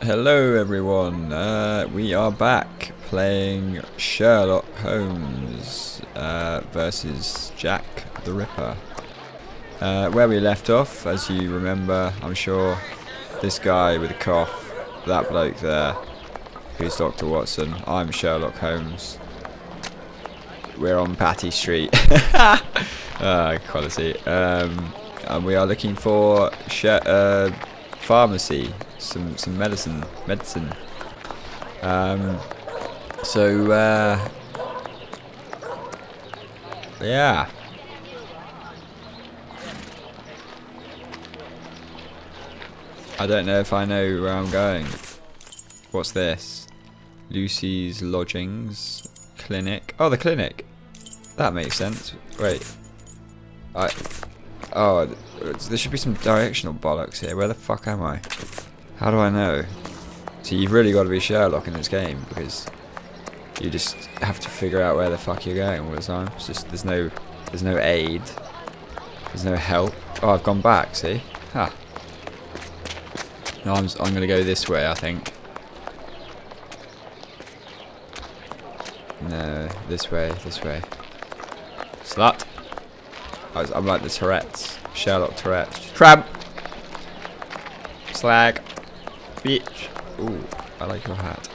Hello everyone, we are back playing Sherlock Holmes versus Jack the Ripper. Where we left off, as you remember, I'm sure, this guy with a cough, that bloke there, who's Dr. Watson, I'm Sherlock Holmes. We're on Patty Street. Quality. And we are looking for pharmacy, some medicine. Yeah. I don't know if I know where I'm going. What's this? Lucy's lodgings, clinic. Oh, the clinic. That makes sense. Wait. Oh, there should be some directional bollocks here. Where the fuck am I? How do I know? So you've really got to be Sherlock in this game, because you just have to figure out where the fuck you're going all the time. It's just there's no aid. There's no help. Oh, I've gone back. See? Ha. No, I'm gonna go this way, I think. No, this way. Slut. I'm like the Tourette's. Sherlock Tourette's. Tramp! Slag. Bitch. Ooh, I like your hat.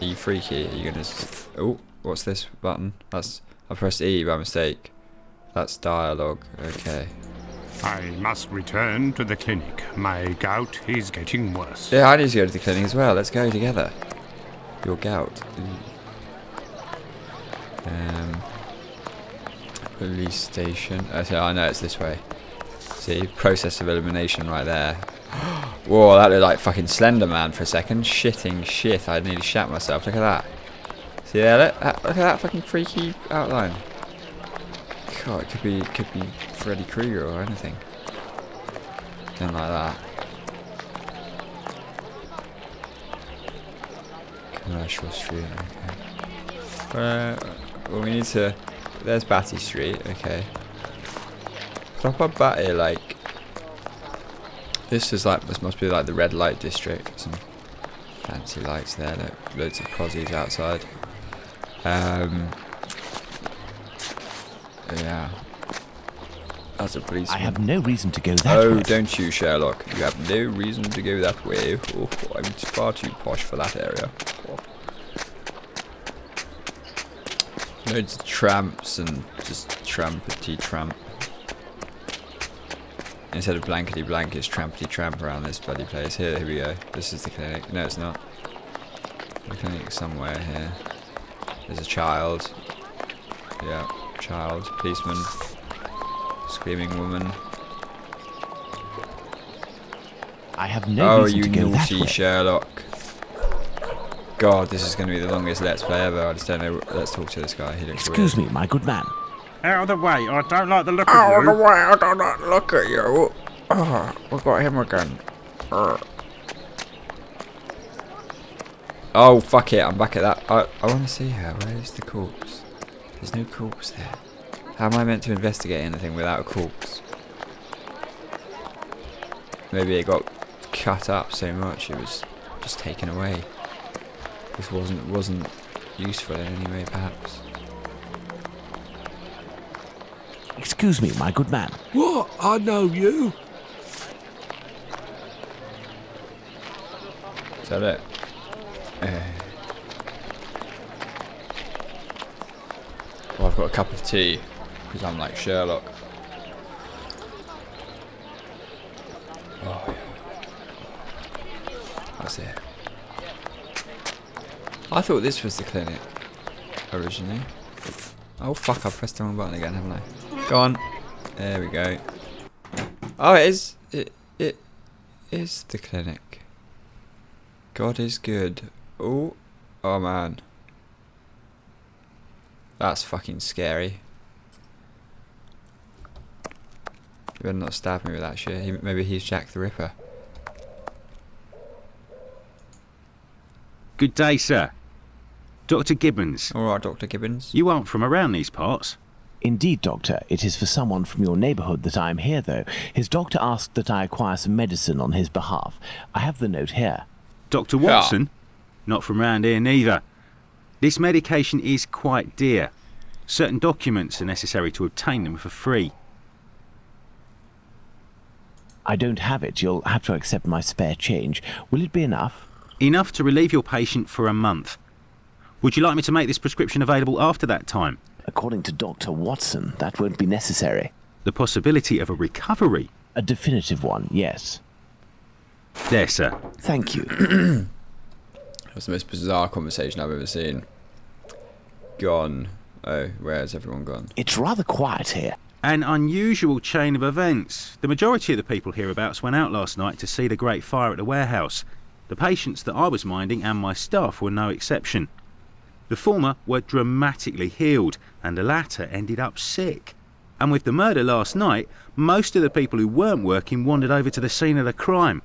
Are you freaky? Are you gonna... Ooh, what's this button? I pressed E by mistake. That's dialogue. Okay. I must return to the clinic. My gout is getting worse. Yeah, I need to go to the clinic as well. Let's go together. Your gout. Police station. Okay, I know it's this way. See, process of elimination right there. Whoa, that looked like fucking Slender Man for a second. Shitting shit, I nearly shat myself. Look at that. See there? Look at that fucking freaky outline. God, it could be Freddy Krueger or anything. Something like that. Commercial Street. Okay. Well, we need to. There's Batty Street, okay. Proper Batty, like... This must be like the red light district. Some fancy lights there, look, loads of prozzies outside. Yeah. That's a policeman. I have no reason to go that way. Oh, don't you, Sherlock? You have no reason to go that way. Oh, I'm far too posh for that area. Oh. Loads of tramps and just trampety tramp. Instead of blankety blank, it's trampety tramp around this bloody place. Here we go. This is the clinic. No, it's not. The clinic's somewhere here. There's a child. Yeah, child. Policeman. Screaming woman. I have no reason to go that way. Oh, you naughty Sherlock. God, this is going to be the longest Let's Play ever. I just don't know. Let's talk to this guy. He looks Excuse weird. me, my good man. Out of the way, I don't like the look of you. Out of the way, I don't like the look at you. Oh, we got him again. Oh, fuck it. I'm back at that. I want to see her. Where's the corpse? There's no corpse there. How am I meant to investigate anything without a corpse? Maybe it got cut up so much it was just taken away. This wasn't useful in any way, perhaps. Excuse me, my good man. What? I know you. Is that it? Well, I've got a cup of tea because I'm like Sherlock. Oh, that's it. I thought this was the clinic originally. Oh fuck! I pressed the wrong button again, haven't I? Go on. There we go. Oh, it is. It is the clinic. God is good. Oh man. That's fucking scary. You better not stab me with that shit. Maybe he's Jack the Ripper. Good day, sir. Dr. Gibbons. Alright, Dr. Gibbons. You aren't from around these parts. Indeed, Doctor. It is for someone from your neighbourhood that I am here, though. His doctor asked that I acquire some medicine on his behalf. I have the note here. Dr. Watson? Not from round here neither. This medication is quite dear. Certain documents are necessary to obtain them for free. I don't have it. You'll have to accept my spare change. Will it be enough? Enough to relieve your patient for a month. Would you like me to make this prescription available after that time? According to Dr. Watson, that won't be necessary. The possibility of a recovery? A definitive one, yes. There, sir. Thank you. That's the most bizarre conversation I've ever seen. Gone. Oh, where has everyone gone? It's rather quiet here. An unusual chain of events. The majority of the people hereabouts went out last night to see the great fire at the warehouse. The patients that I was minding and my staff were no exception. The former were dramatically healed, and the latter ended up sick. And with the murder last night, most of the people who weren't working wandered over to the scene of the crime.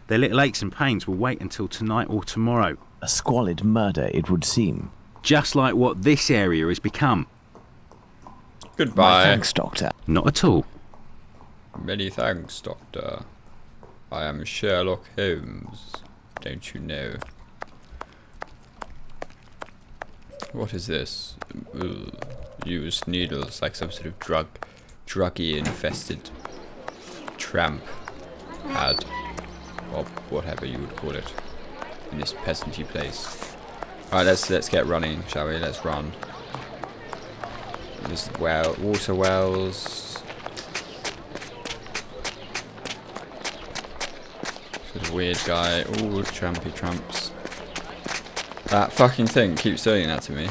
Their little aches and pains will wait until tonight or tomorrow. A squalid murder, it would seem. Just like what this area has become. Goodbye. Thanks, Doctor. Not at all. Many thanks, Doctor. I am Sherlock Holmes. Don't you know? What is this? Ugh. Used needles like some sort of druggy-infested tramp had, or whatever you would call it, in this peasanty place. Alright, let's get running, shall we? Let's run. There's water wells. Sort of weird guy. Ooh, trampy tramps. That fucking thing keeps doing that to me.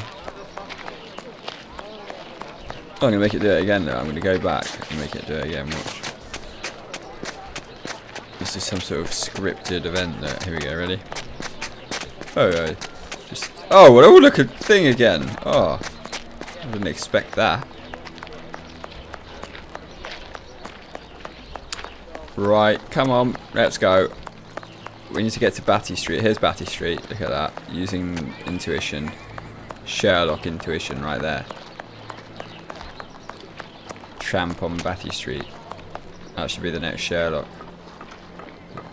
I'm gonna make it do it again though. I'm gonna go back and make it do it again. Watch. This is some sort of scripted event. There. Here we go. Ready? Oh, look, a thing again. Oh, I didn't expect that. Right, come on, let's go. We need to get to Batty Street. Here's Batty Street. Look at that. Using intuition, Sherlock intuition, right there. Tramp on Batty Street. That should be the next Sherlock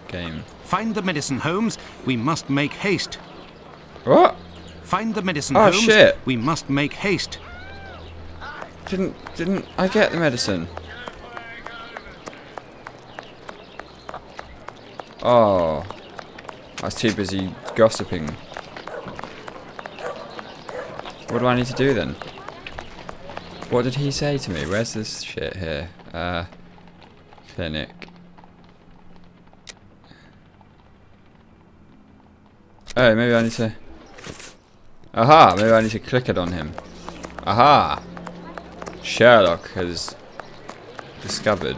game. Find the medicine, Holmes. We must make haste. What? Find the medicine, Oh, Holmes. shit. We must make haste. Didn't I get the medicine? Oh, I was too busy gossiping. What do I need to do then? What did he say to me? Where's this shit here? Clinic. Oh, maybe I need to... Aha! Maybe I need to click it on him. Aha! Sherlock has discovered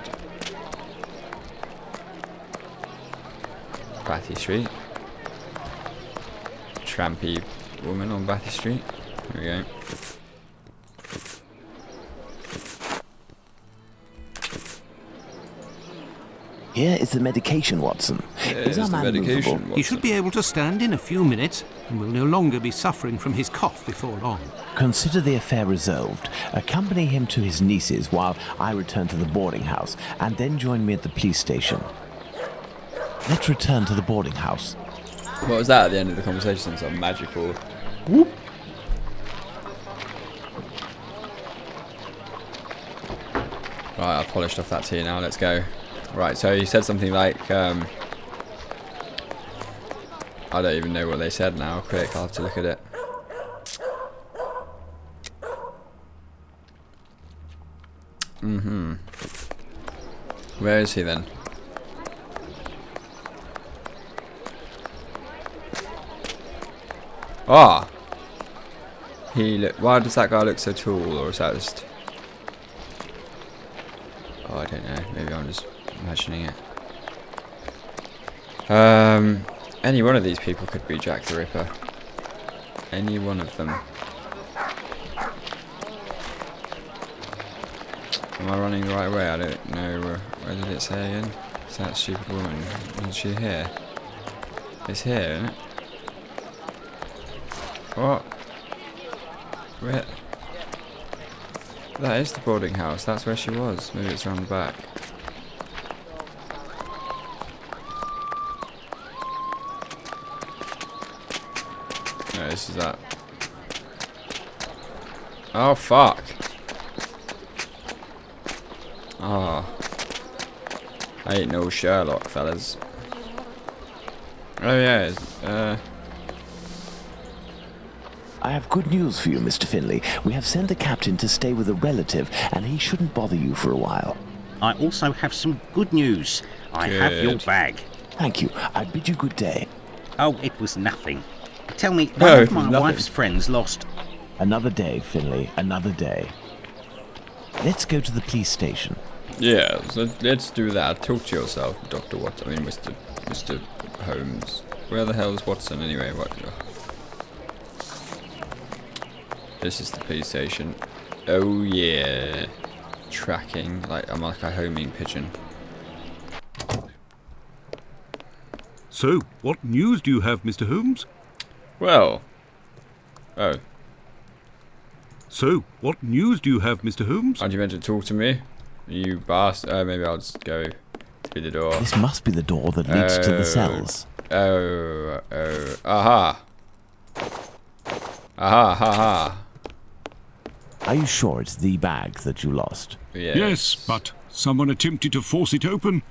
Batty Street. Trampy woman on Batty Street. Here we go. Here is the medication, Watson. Is our man movable? He should be able to stand in a few minutes and will no longer be suffering from his cough before long. Consider the affair resolved. Accompany him to his niece's while I return to the boarding house, and then join me at the police station. Let's return to the boarding house. What was that at the end of the conversation? Some magical whoop. Right, I've polished off that tea now. Let's go. Right, so he said something like, I don't even know what they said now. Quick, I'll have to look at it. Where is he then? Ah! Why does that guy look so tall, or is that just... Oh, I don't know. Maybe I'm just imagining it. Any one of these people could be Jack the Ripper. Any one of them. Am I running the right way? I don't know. Where did it say again? Is that stupid woman? Is she here? It's here, isn't it? What? Where? That is the boarding house. That's where she was. Maybe it's around the back. No, this is that. Oh, fuck. Oh. I ain't no Sherlock, fellas. Oh, yeah. I have good news for you, Mr. Finley. We have sent the captain to stay with a relative, and he shouldn't bother you for a while. I also have some good news. I have your Good. bag. Thank you. I bid you good day. Oh, it was nothing. Tell me, No, one it of was my nothing. wife's friends lost... Another day, Finley. Another day. Let's go to the police station. Yeah, so let's do that. Talk to yourself, Dr. Watson. I mean, Mr. Holmes. Where the hell's Watson anyway? What? This is the police station. Oh yeah. Tracking. Like, I'm like a homing pigeon. So, what news do you have, Mr. Holmes? Well. Oh. So, what news do you have, Mr. Holmes? Aren't you meant to talk to me? You bastard. Oh, maybe I'll just go through the door. This must be the door that leads to the cells. Oh. Aha. Aha, ha, ha. Are you sure it's the bag that you lost? Yes, but someone attempted to force it open.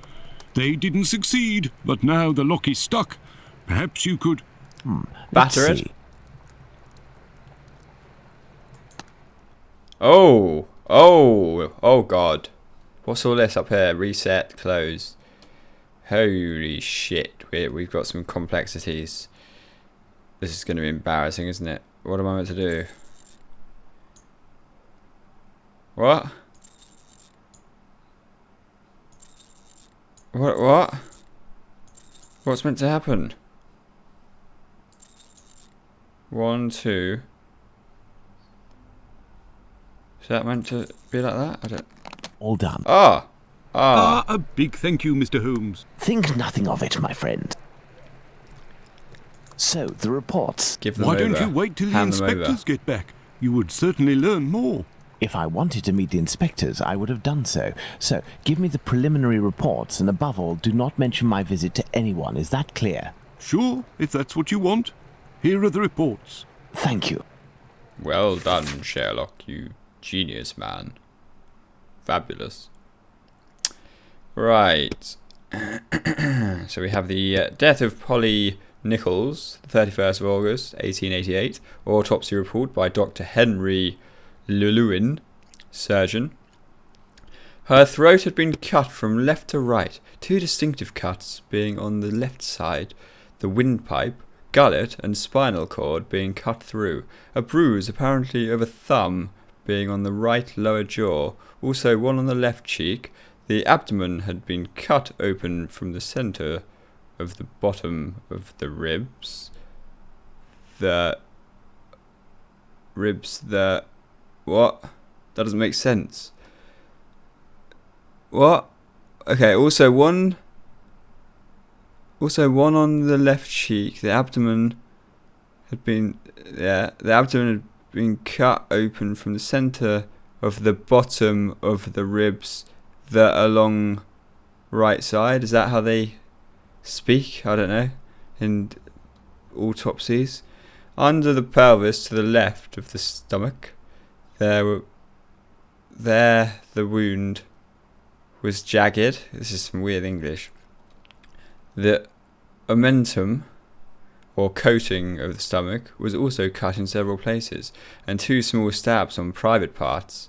They didn't succeed, but now the lock is stuck. Perhaps you could... Let's Batter it? see. Oh god. What's all this up here? Reset, close. Holy shit. We've got some complexities. This is going to be embarrassing, isn't it? What am I meant to do? What? What? What's meant to happen? 1, 2. Is that meant to be like that? I don't... All done. a big thank you, Mr. Holmes. Think nothing of it, my friend. So, the reports. Give them Why over. don't you wait till the Hand them over. inspectors get back? You would certainly learn more. If I wanted to meet the inspectors, I would have done so. So, give me the preliminary reports, and above all, do not mention my visit to anyone. Is that clear? Sure, if that's what you want. Here are the reports. Thank you. Well done, Sherlock, you genius man. Fabulous. Right. So we have the death of Polly Nichols, the 31st of August, 1888. Autopsy report by Dr. Henry Llewellyn, surgeon. Her throat had been cut from left to right, 2 distinctive cuts being on the left side, the windpipe, gullet and spinal cord being cut through, a bruise apparently of a thumb being on the right lower jaw, also one on the left cheek. The abdomen had been cut open from the centre of the bottom of the ribs. What? That doesn't make sense. What? Okay, also one on the left cheek. The abdomen had been cut open from the centre of the bottom of the ribs, the along right side. Is that how they speak? I don't know. In autopsies. Under the pelvis to the left of the stomach, the wound was jagged. This is some weird English. The omentum, or coating of the stomach, was also cut in several places, and 2 small stabs on private parts,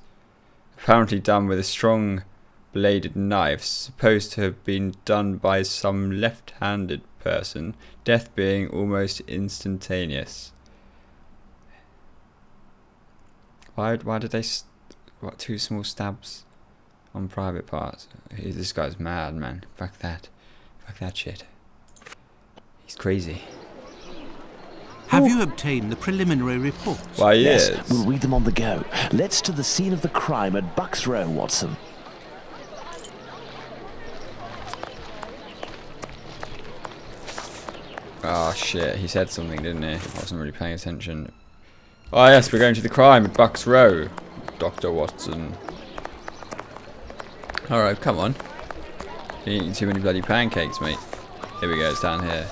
apparently done with a strong bladed knife, supposed to have been done by some left-handed person, death being almost instantaneous. Why did they... What, 2 small stabs on private parts? This guy's mad, man. Fuck that shit. He's crazy. Have you obtained the preliminary reports? Why, yes. Yes, we'll read them on the go. Let's to the scene of the crime at Bucks Row, Watson. Oh shit, he said something, didn't he? I wasn't really paying attention. Oh yes, we're going to the crime at Bucks Row, Dr. Watson. Alright, come on. You're eating too many bloody pancakes, mate. Here we go, it's down here.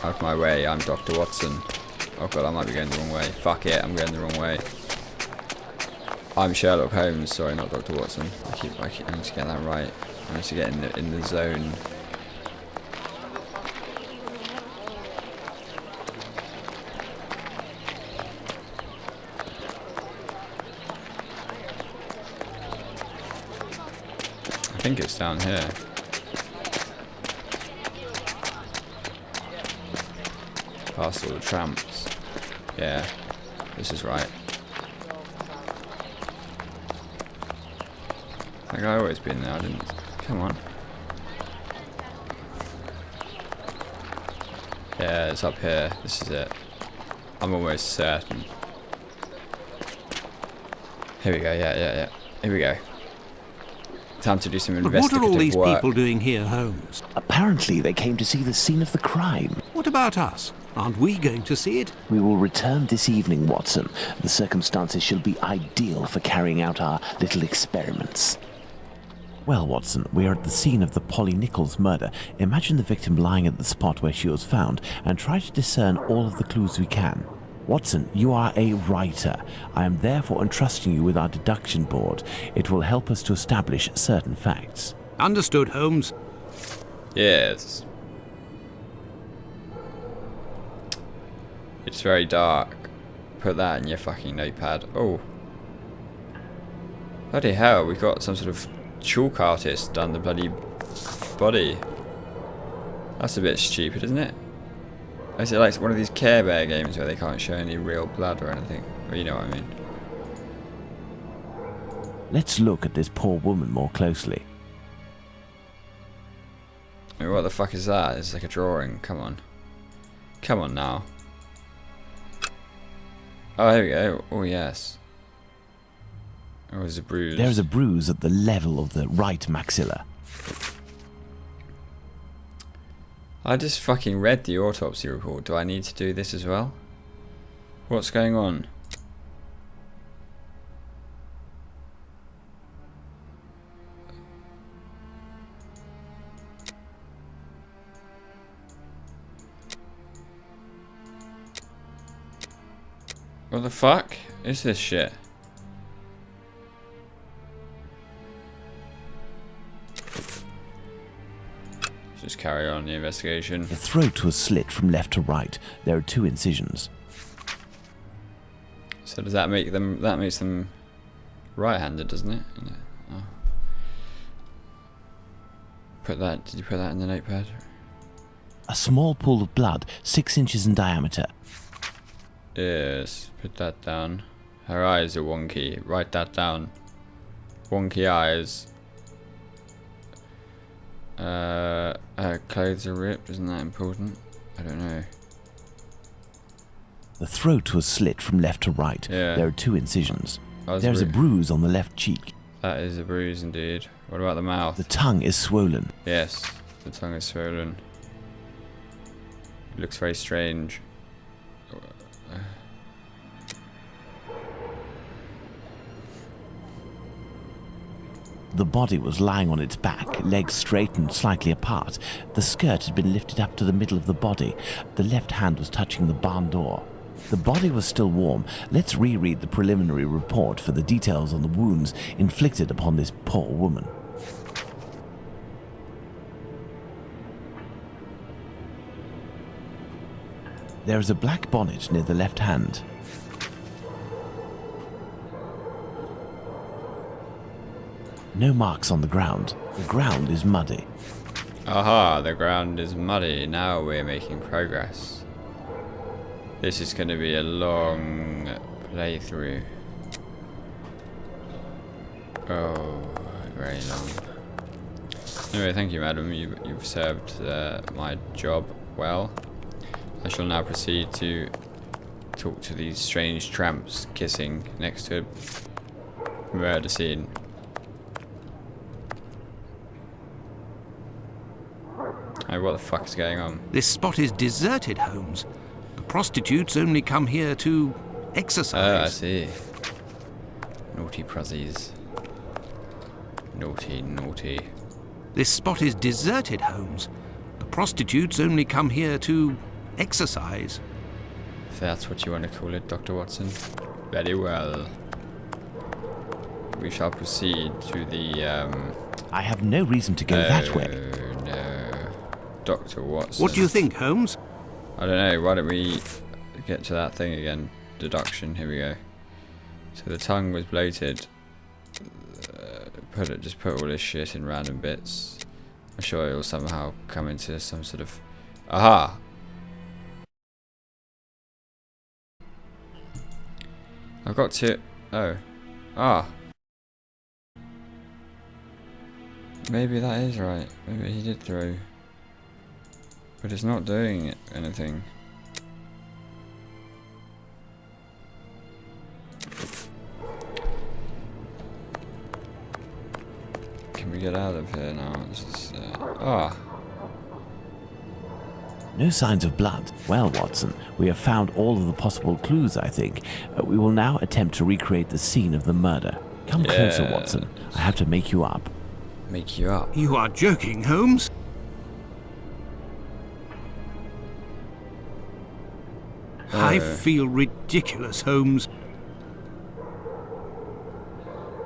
Out of my way, I'm Dr. Watson. Oh god, I might be going the wrong way. Fuck it, I'm going the wrong way. I'm Sherlock Holmes, sorry, not Dr. Watson. I need to get that right. I need to get in the zone. I think it's down here. Past all the tramps. Yeah, this is right. I think I've always been there, I didn't. Come on. Yeah, it's up here. This is it. I'm almost certain. Here we go, yeah. Here we go. Time to do some But investigative what are all these work. people doing here, Holmes? Apparently, they came to see the scene of the crime. What about us? Aren't we going to see it? We will return this evening, Watson. The circumstances shall be ideal for carrying out our little experiments. Well, Watson, we are at the scene of the Polly Nichols murder. Imagine the victim lying at the spot where she was found and try to discern all of the clues we can. Watson, you are a writer. I am therefore entrusting you with our deduction board. It will help us to establish certain facts. Understood, Holmes. Yes. It's very dark. Put that in your fucking notepad. Oh. Bloody hell, we've got some sort of chalk artist done the bloody body. That's a bit stupid, isn't it? Is it like one of these Care Bear games where they can't show any real blood or anything? Well, you know what I mean. Let's look at this poor woman more closely. I mean, what the fuck is that? It's like a drawing. Come on. Come on now. Oh, here we go. Oh, yes. Oh, there's a bruise. There is a bruise at the level of the right maxilla. I just fucking read the autopsy report. Do I need to do this as well? What's going on? What the fuck is this shit? Just carry on the investigation. The throat was slit from left to right. There are 2 incisions. So does that make them? That makes them right-handed, doesn't it? Oh. Put that. Did you put that in the notepad? A small pool of blood, 6 inches in diameter. Yes. Put that down. Her eyes are wonky. Write that down. Wonky eyes. Her clothes are ripped. Isn't that important? I don't know. The throat was slit from left to right. Yeah. There are 2 incisions. That's There's a bruise on the left cheek. That is a bruise indeed. What about the mouth? The tongue is swollen. Yes, the tongue is swollen. It looks very strange. The body was lying on its back, legs straightened slightly apart. The skirt had been lifted up to the middle of the body. The left hand was touching the barn door. The body was still warm. Let's reread the preliminary report for the details on the wounds inflicted upon this poor woman. There is a black bonnet near the left hand. No marks on the ground. The ground is muddy. Aha, the ground is muddy. Now we're making progress. This is going to be a long playthrough. Oh, very long. Anyway, thank you, madam. You've served my job well. I shall now proceed to talk to these strange tramps kissing next to a murder scene. Hey, what the fuck is going on? This spot is deserted, Holmes. The prostitutes only come here to exercise. Oh, I see. Naughty pruzzies. Naughty, naughty. This spot is deserted, Holmes. The prostitutes only come here to exercise. If that's what you want to call it, Dr. Watson. Very well. We shall proceed to the, I have no reason to go that way. No. Dr. Watson. What do you think, Holmes? I don't know. Why don't we get to that thing again? Deduction. Here we go. So the tongue was bloated. Just put all this shit in random bits. I'm sure it will somehow come into some sort of... Aha! I've got to... Oh. Ah. Maybe that is right. Maybe he did throw. But it's not doing anything. Can we get out of here now? This is... No signs of blood. Well, Watson, we have found all of the possible clues, I think. We will now attempt to recreate the scene of the murder. Come closer, Watson. I have to make you up. Make you up? You are joking, Holmes? I feel ridiculous, Holmes.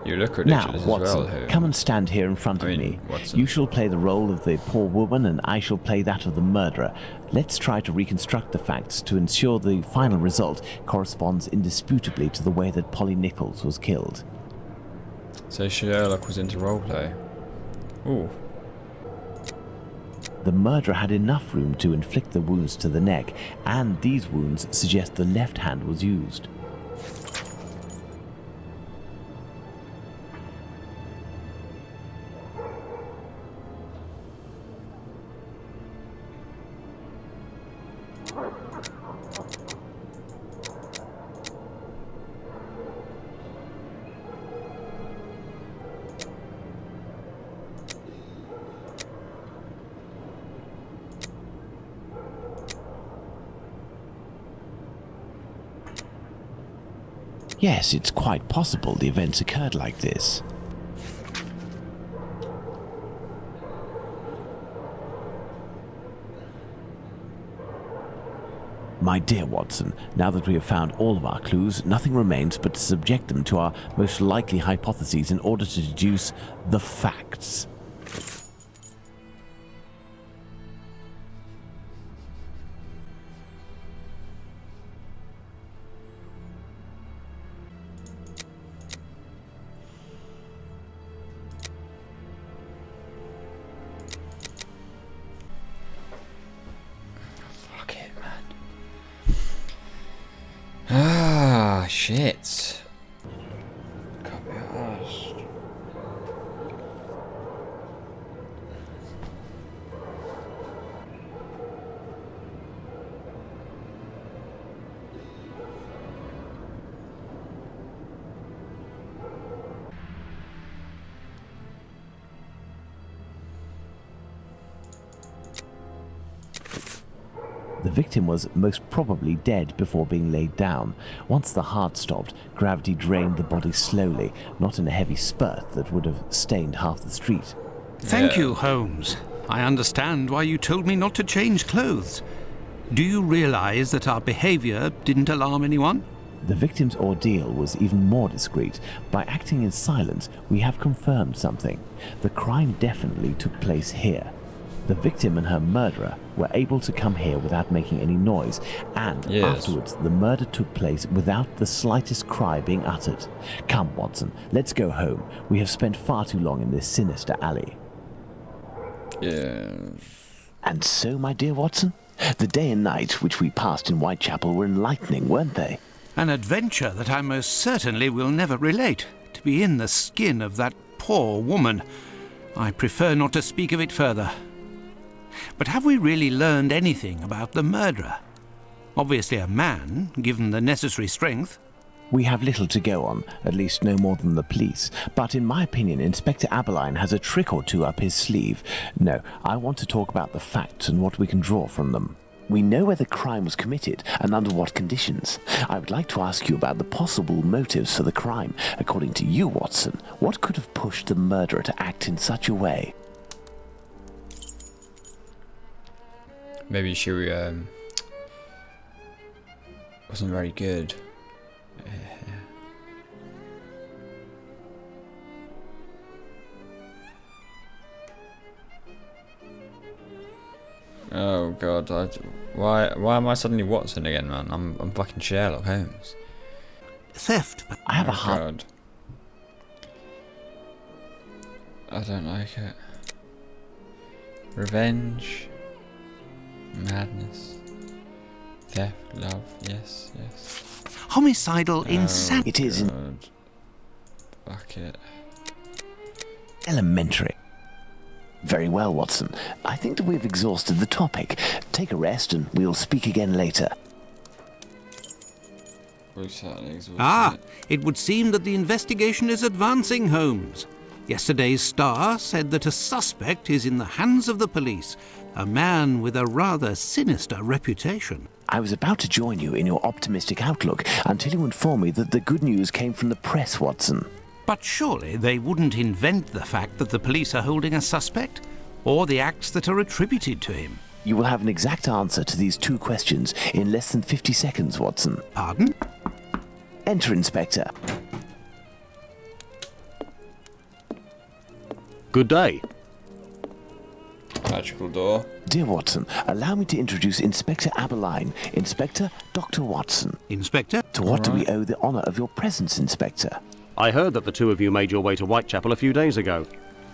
You look Now, ridiculous Watson, as well, Holmes. come and stand here in front of me. Watson. You shall play the role of the poor woman and I shall play that of the murderer. Let's try to reconstruct the facts to ensure the final result corresponds indisputably to the way that Polly Nichols was killed. So Sherlock was into roleplay. Ooh. The murderer had enough room to inflict the wounds to the neck, and these wounds suggest the left hand was used. Yes, it's quite possible the events occurred like this. My dear Watson, now that we have found all of our clues, nothing remains but to subject them to our most likely hypotheses in order to deduce the facts. Fuck it, man. Ah, shit. Can't be arsed. The victim was most probably dead before being laid down. Once the heart stopped, gravity drained the body slowly, not in a heavy spurt that would have stained half the street. Thank you, Holmes. I understand why you told me not to change clothes. Do you realize that our behavior didn't alarm anyone? The victim's ordeal was even more discreet. By acting in silence, we have confirmed something. The crime definitely took place here. The victim and her murderer were able to come here without making any noise, and afterwards the murder took place without the slightest cry being uttered. Come, Watson, let's go home. We have spent far too long in this sinister alley. Yes. And so, my dear Watson, the day and night which we passed in Whitechapel were enlightening, weren't they? An adventure that I most certainly will never relate. To be in the skin of that poor woman. I prefer not to speak of it further. But have we really learned anything about the murderer? Obviously a man, given the necessary strength. We have little to go on, at least no more than the police. But in my opinion, Inspector Aberline has a trick or two up his sleeve. No, I want to talk about the facts and what we can draw from them. We know where the crime was committed and under what conditions. I would like to ask you about the possible motives for the crime. According to you, Watson, what could have pushed the murderer to act in such a way? Maybe should we wasn't very good. Oh god, why am I suddenly Watson again, man? I'm fucking Sherlock Holmes. Theft. I have a Oh hard... god. I don't like it. Revenge. Madness. Theft, love, yes. Homicidal insanity. It is God. Fuck it. elementary. Very well, Watson. I think that we've exhausted the topic. Take a rest and we'll speak again later. We've certainly exhausted Ah, it. it would seem that the investigation is advancing, Holmes. Yesterday's Star said that a suspect is in the hands of the police, a man with a rather sinister reputation. I was about to join you in your optimistic outlook until you informed me that the good news came from the press, Watson. But surely they wouldn't invent the fact that the police are holding a suspect, or the acts that are attributed to him. You will have an exact answer to these two questions in less than 50 seconds, Watson. Pardon? Enter, Inspector. Good day. Magical door. Dear Watson, allow me to introduce Inspector Aberline, Inspector Dr. Watson. Inspector? To what do we owe the honour of your presence, Inspector? I heard that the two of you made your way to Whitechapel a few days ago.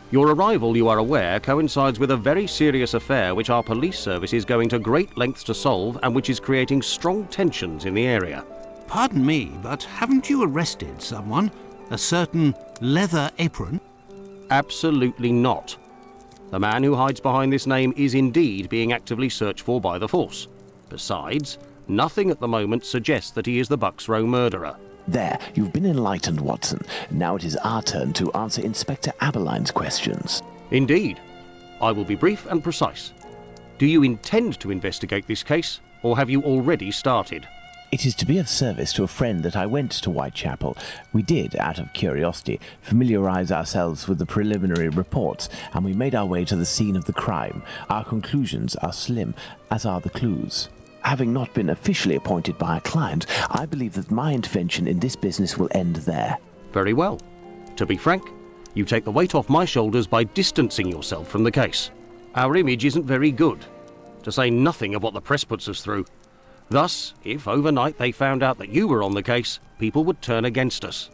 Your arrival, you are aware, coincides with a very serious affair which our police service is going to great lengths to solve and which is creating strong tensions in the area. Pardon me, but haven't you arrested someone? A certain Leather Apron? Absolutely not. The man who hides behind this name is indeed being actively searched for by the force. Besides, nothing at the moment suggests that he is the Bucks Row murderer. There, you've been enlightened, Watson. Now it is our turn to answer Inspector Aberline's questions. Indeed. I will be brief and precise. Do you intend to investigate this case, or have you already started? It is to be of service to a friend that I went to Whitechapel. We did, out of curiosity, familiarize ourselves with the preliminary reports, and we made our way to the scene of the crime. Our conclusions are slim, as are the clues. Having not been officially appointed by a client, I believe that my intervention in this business will end there. Very well. To be frank, you take the weight off my shoulders by distancing yourself from the case. Our image isn't very good, to say nothing of what the press puts us through. Thus, if overnight they found out that you were on the case, people would turn against us.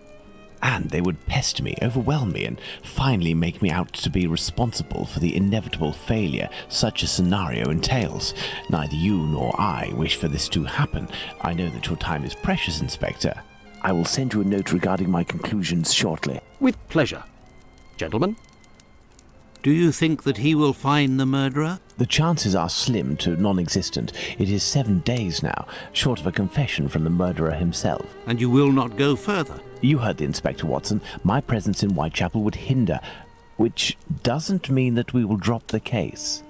And they would pester me, overwhelm me, and finally make me out to be responsible for the inevitable failure such a scenario entails. Neither you nor I wish for this to happen. I know that your time is precious, Inspector. I will send you a note regarding my conclusions shortly. With pleasure. Gentlemen? Do you think that he will find the murderer? The chances are slim to non-existent. It is 7 days now, short of a confession from the murderer himself. And you will not go further? You heard the Inspector, Watson. My presence in Whitechapel would hinder, which doesn't mean that we will drop the case.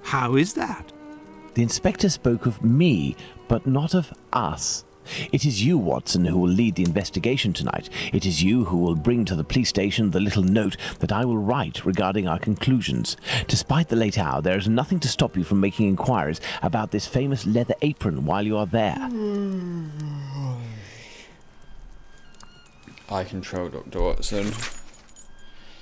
How is that? The Inspector spoke of me, but not of us. It is you, Watson, who will lead the investigation tonight. It is you who will bring to the police station the little note that I will write regarding our conclusions. Despite the late hour, there is nothing to stop you from making inquiries about this famous Leather Apron while you are there. I control Dr. Watson.